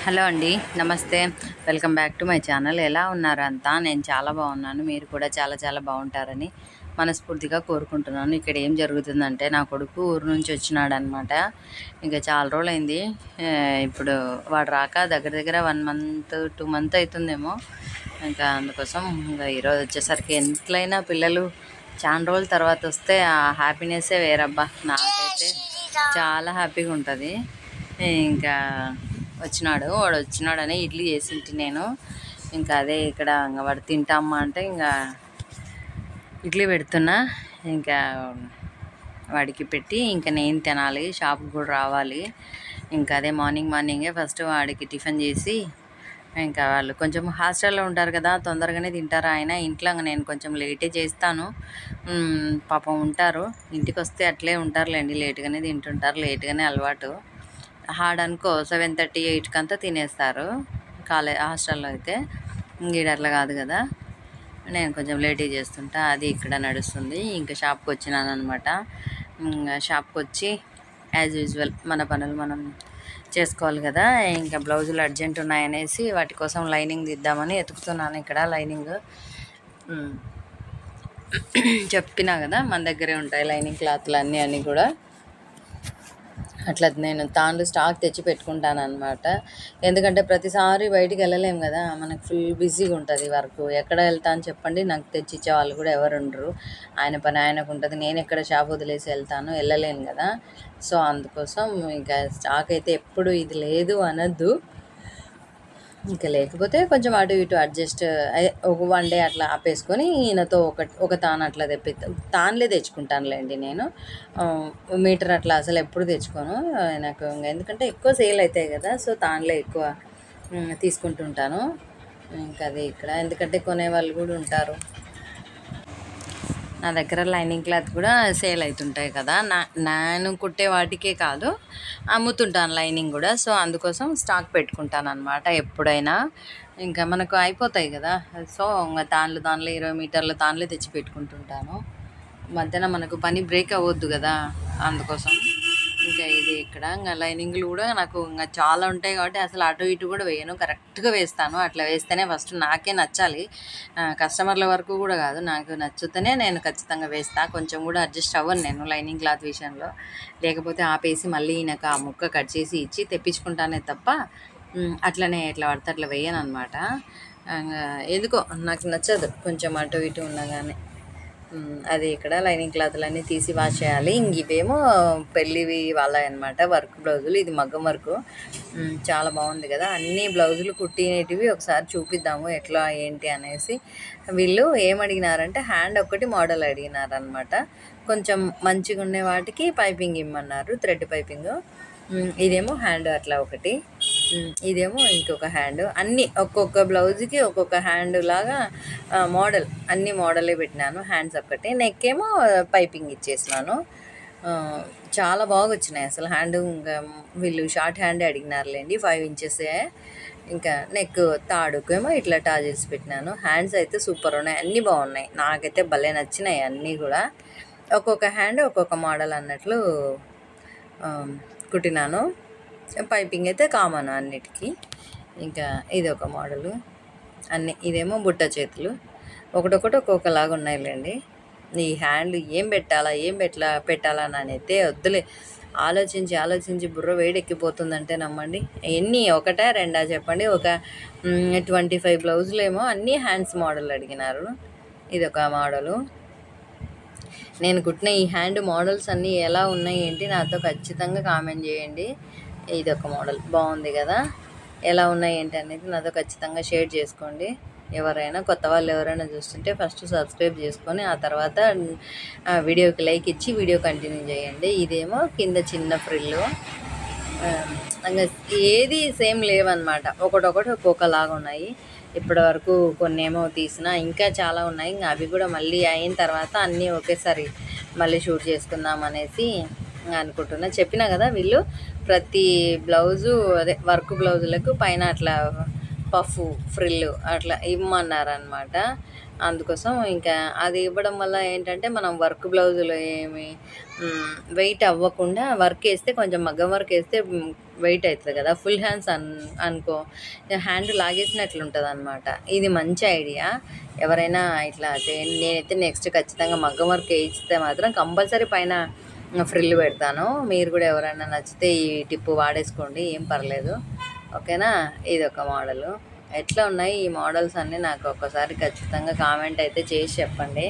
Hello అండి, నమస్తే. Welcome back to my channel. ఎలా ఉన్నారు అంతా? నేను చాలా బాగున్నాను. మీరు కూడా చాలా చాలా బాగుంటారని మనస్ఫూర్తిగా కోరుకుంటున్నాను. ఇక్కడ ఏం జరుగుతుందంటే, నా కొడుకు ఊరు నుంచి వచ్చినాడు అనమాట. ఇంకా చాలా రోజులైంది. ఇప్పుడు వాడు రాక దగ్గర దగ్గర 1 మంత్ 2 మంత్ అవుతుందేమో. ఇంకా అందుకోసం ఇంకా ఈరోజు వచ్చేసరికి ఎంతైనా పిల్లలు చాలా రోజుల తర్వాత వస్తే ఆ హ్యాపీనెస్సే వేరబ్బా. నాకైతే చాలా హ్యాపీగా ఉంటుంది. ఇంకా వాడు వచ్చినాడని ఇడ్లీ చేసింటి నేను. ఇంకా అదే ఇక్కడ ఇంకా వాడు తింటామా అంటే ఇంకా ఇడ్లీ పెడుతున్నా. ఇంకా వాడికి పెట్టి ఇంకా నేను తినాలి, షాప్కి కూడా రావాలి. ఇంకా అదే మార్నింగే ఫస్ట్ వాడికి టిఫిన్ చేసి, ఇంకా వాళ్ళు కొంచెం హాస్టల్లో ఉంటారు కదా, తొందరగానే తింటారు. ఆయన ఇంట్లో నేను కొంచెం లేటే చేస్తాను. పాపం ఉంటారు, ఇంటికి వస్తే అట్లే ఉంటారులేండి, లేట్గానే తింటుంటారు, లేట్గానే అలవాటు. హార్డ్ అనుకో 7:30 8కి అంతా తినేస్తారు హాస్టల్లో అయితే. ఈడ అట్లా కాదు కదా, నేను కొంచెం లేట్గా చేస్తుంటా. అది ఇక్కడ నడుస్తుంది. ఇంకా షాప్కి వచ్చినాను అనమాట. షాప్కి వచ్చి యాజ్ యూజువల్ మన పనులు మనం చేసుకోవాలి కదా. ఇంకా బ్లౌజులు అర్జెంట్ ఉన్నాయనేసి వాటి కోసం లైనింగ్ దిద్దామని ఎతుకుతున్నాను. ఇక్కడ లైనింగ్ చెప్పినా కదా, మన దగ్గరే ఉంటాయి లైనింగ్ క్లాత్లు అన్నీ కూడా. అట్లా నేను తాండ్లు స్టాక్ తెచ్చి పెట్టుకుంటాను అనమాట. ఎందుకంటే ప్రతిసారి బయటికి వెళ్ళలేము కదా, మనకు ఫుల్ బిజీగా ఉంటుంది వర్క్. ఎక్కడ వెళ్తాను చెప్పండి, నాకు తెచ్చి ఇచ్చే వాళ్ళు కూడా ఎవరు ఉండరు. ఆయన పని ఆయనకు ఉంటుంది, నేను ఎక్కడ షాప్ వదిలేసి వెళ్ళలేను కదా. సో అందుకోసం ఇంకా స్టాక్ అయితే ఎప్పుడు ఇది లేదు అనద్దు. ఇంకా లేకపోతే కొంచెం అటు ఇటు అడ్జస్ట్ ఒక 1 డే అట్లా ఆపేసుకొని ఈయనతో ఒక తాను అట్లా తాన్లే తెచ్చుకుంటానులేండి నేను. మీటర్ అట్లా అసలు ఎప్పుడు తెచ్చుకోను నాకు, ఎందుకంటే ఎక్కువ సేల్ అవుతాయి కదా. సో తాన్లే ఎక్కువ తీసుకుంటుంటాను. ఇంకా అది ఇక్కడ ఎందుకంటే కొనేవాళ్ళు కూడా ఉంటారు. నా దగ్గర లైనింగ్ క్లాత్ కూడా సేల్ అవుతుంటాయి కదా, నేను కుట్టే వాటికే కాదు, అమ్ముతుంటాను లైనింగ్ కూడా. సో అందుకోసం స్టాక్ పెట్టుకుంటాను అనమాట ఎప్పుడైనా. ఇంకా మనకు అయిపోతాయి కదా, సో ఇంకా దానిలో 20 మీటర్ల తాన్లే తెచ్చి పెట్టుకుంటుంటాను. మధ్యన మనకు పని బ్రేక్ అవ్వద్దు కదా, అందుకోసం. ఇంకా ఇది ఇక్కడ ఇంకా లైనింగ్లు కూడా నాకు ఇంకా చాలా ఉంటాయి కాబట్టి అసలు అటు ఇటు కూడా వేయను, కరెక్ట్గా వేస్తాను. అట్లా వేస్తేనే ఫస్ట్ నాకే నచ్చాలి, కస్టమర్ల వరకు కూడా కాదు, నాకు నచ్చుతూనే నేను ఖచ్చితంగా వేస్తాను. కొంచెం కూడా అడ్జస్ట్ అవ్వను నేను లైనింగ్ క్లాత్ విషయంలో. లేకపోతే ఆపేసి మళ్ళీ నాకు ఆ ముక్క కట్ చేసి ఇచ్చి తెప్పించుకుంటానే తప్ప అట్లనే ఎట్లా పడితే అట్లా వేయను అనమాట. ఎందుకో నాకు నచ్చదు కొంచెం అటు ఇటు ఉండగానే. అది ఇక్కడ లైనింగ్ క్లాత్లన్నీ తీసి వాష్ చేయాలి. ఇంక ఇవేమో పెళ్ళివి వాళ్ళవి అనమాట, వర్క్ బ్లౌజులు. ఇది మగ్గం వర్క్, చాలా బాగుంది కదా. అన్ని బ్లౌజులు కుట్టినవి ఒకసారి చూపిద్దాము ఎట్లా ఏంటి అనేసి. వీళ్ళు ఏమడిగినారంటే హ్యాండ్ ఒక్కటి మోడల్ అడిగినారనమాట. కొంచెం మంచిగా ఉండే వాటికి పైపింగ్ ఇమ్మన్నారు, థ్రెడ్ పైపింగ్. ఇదేమో హ్యాండ్ అట్లా ఒకటి, ఇదేమో ఇంకొక హ్యాండ్. అన్నీ ఒక్కొక్క బ్లౌజ్కి ఒక్కొక్క హ్యాండ్ లాగా మోడల్, అన్ని మోడలే పెట్టినాను. హ్యాండ్స్ ఒక్కటి, నెక్ ఏమో పైపింగ్ ఇచ్చేసినాను. చాలా బాగా వచ్చినాయి అసలు హ్యాండ్. ఇంకా వీళ్ళు షార్ట్ హ్యాండే అడిగినారులేండి, 5 ఇంచెసే. ఇంకా నెక్ తాడుకేమో ఇట్లా టాజిల్స్ పెట్టినాను. హ్యాండ్స్ అయితే సూపర్ ఉన్నాయి, అన్నీ బాగున్నాయి, నాకైతే భలే నచ్చినాయి అన్నీ కూడా. ఒక్కొక్క హ్యాండ్ ఒక్కొక్క మోడల్ అన్నట్లు కుట్టినాను. పైపింగ్ అయితే కామన్ అన్నిటికీ. ఇంకా ఇది ఒక మోడలు అన్నీ. ఇదేమో బుట్ట చేతులు, ఒకటొకటి ఒక్కొక్కలాగా ఉన్నాయిలేండి. ఈ హ్యాండ్ ఏం పెట్టాలా నానైతే వద్దులే, ఆలోచించి బుర్ర వేడెక్కిపోతుందంటే నమ్మండి. ఎన్ని ఒకటా రెండా చెప్పండి. ఒక 25 బ్లౌజులు ఏమో అన్నీ హ్యాండ్స్ మోడల్ అడిగినారు. ఇదొక మోడలు. నేను కుట్టిన ఈ హ్యాండ్ మోడల్స్ అన్నీ ఎలా ఉన్నాయి ఏంటి నాతో ఖచ్చితంగా కామెంట్ చేయండి. ఇదొక మోడల్ బాగుంది కదా, ఎలా ఉన్నాయి ఏంటి అనేది నాతో ఖచ్చితంగా షేర్ చేసుకోండి. ఎవరైనా కొత్త వాళ్ళు ఎవరైనా చూస్తుంటే ఫస్ట్ సబ్స్క్రైబ్ చేసుకొని ఆ తర్వాత వీడియోకి లైక్ ఇచ్చి వీడియో కంటిన్యూ చేయండి. ఇదేమో కింద చిన్న ఫ్రిల్లు, ఇంకా ఏది సేమ్ లేవన్నమాట, ఒకటొకటి ఒక్కొక్కలాగా ఉన్నాయి. ఇప్పటి వరకు కొన్ని ఏమో తీసిన, ఇంకా చాలా ఉన్నాయి. ఇంకా అవి కూడా మళ్ళీ అయిన తర్వాత అన్నీ ఒకేసారి మళ్ళీ షూట్ చేసుకుందాం అనేసి అనుకుంటున్నా. చెప్పినా కదా, వీళ్ళు ప్రతి బ్లౌజు అదే వర్క్ బ్లౌజులకు పైన అట్లా పఫ్ ఫ్రిల్ అట్లా ఇవ్వమన్నారనమాట. అందుకోసం ఇంకా అది ఇవ్వడం వల్ల ఏంటంటే మనం వర్క్ బ్లౌజులు ఏమి వెయిట్ అవ్వకుండా వర్క్ వేస్తే కొంచెం మగ్గం వర్క్ వేస్తే వెయిట్ అవుతుంది కదా. ఫుల్ హ్యాండ్స్ అనుకో హ్యాండ్ లాగేసినట్లు ఉంటుంది అనమాట. ఇది మంచి ఐడియా. ఎవరైనా ఇట్లా చేయండి. నేనైతే నెక్స్ట్ ఖచ్చితంగా మగ్గం వర్క్ వేయిస్తే మాత్రం కంపల్సరీ పైన ఫ్రిల్ పెడతాను. మీరు కూడా ఎవరైనా నచ్చితే ఈ టిప్పు వాడేసుకోండి, ఏం పర్లేదు. ఓకేనా. ఇది ఒక మోడలు. ఎట్లా ఉన్నాయి ఈ మోడల్స్ అన్నీ నాకు ఒక్కసారి ఖచ్చితంగా కామెంట్ అయితే చేసి చెప్పండి.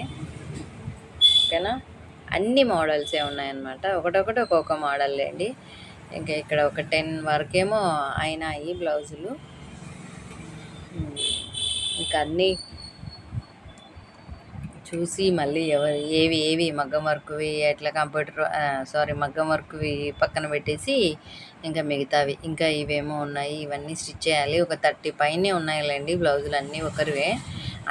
ఓకేనా. అన్ని మోడల్సే ఉన్నాయన్నమాట, ఒకటొకటి ఒక్కొక్క మోడల్ లేండి. ఇంకా ఇక్కడ ఒక 10 వరకేమో అయినాయి బ్లౌజులు. ఇంకా అన్నీ చూసి మళ్ళీ ఏవి మగ్గం వర్క్వి ఎట్లా మగ్గం వర్క్వి పక్కన పెట్టేసి ఇంకా మిగతావి ఇంకా ఇవేమో ఉన్నాయి, ఇవన్నీ స్టిచ్ చేయాలి. ఒక 30 పైనే ఉన్నాయిలేండి బ్లౌజులు అన్నీ ఒకరివే.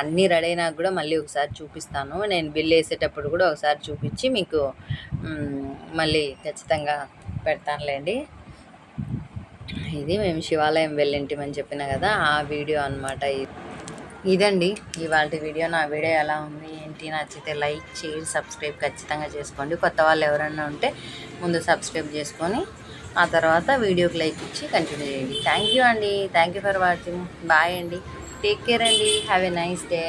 అన్నీ రెడీ అయినాక కూడా మళ్ళీ ఒకసారి చూపిస్తాను. నేను బిల్ వేసేటప్పుడు కూడా ఒకసారి చూపించి మీకు మళ్ళీ ఖచ్చితంగా పెడతానులేండి. ఇది మేము శివాలయం వెళ్ళింటిమని చెప్పిన కదా, ఆ వీడియో అనమాట. ఇదండి ఇవాళ వీడియో. నా వీడియో ఎలా ఉంది ఏంటి, నచ్చితే లైక్ షేర్ సబ్స్క్రైబ్ ఖచ్చితంగా చేసుకోండి. కొత్త వాళ్ళు ఎవరైనా ఉంటే ముందు సబ్స్క్రైబ్ చేసుకొని ఆ తర్వాత వీడియోకి లైక్ ఇచ్చి కంటిన్యూ చేయండి. థ్యాంక్ యూ అండి. Thank you for watching. Bye అండి. టేక్ కేర్ అండి. Have a nice day.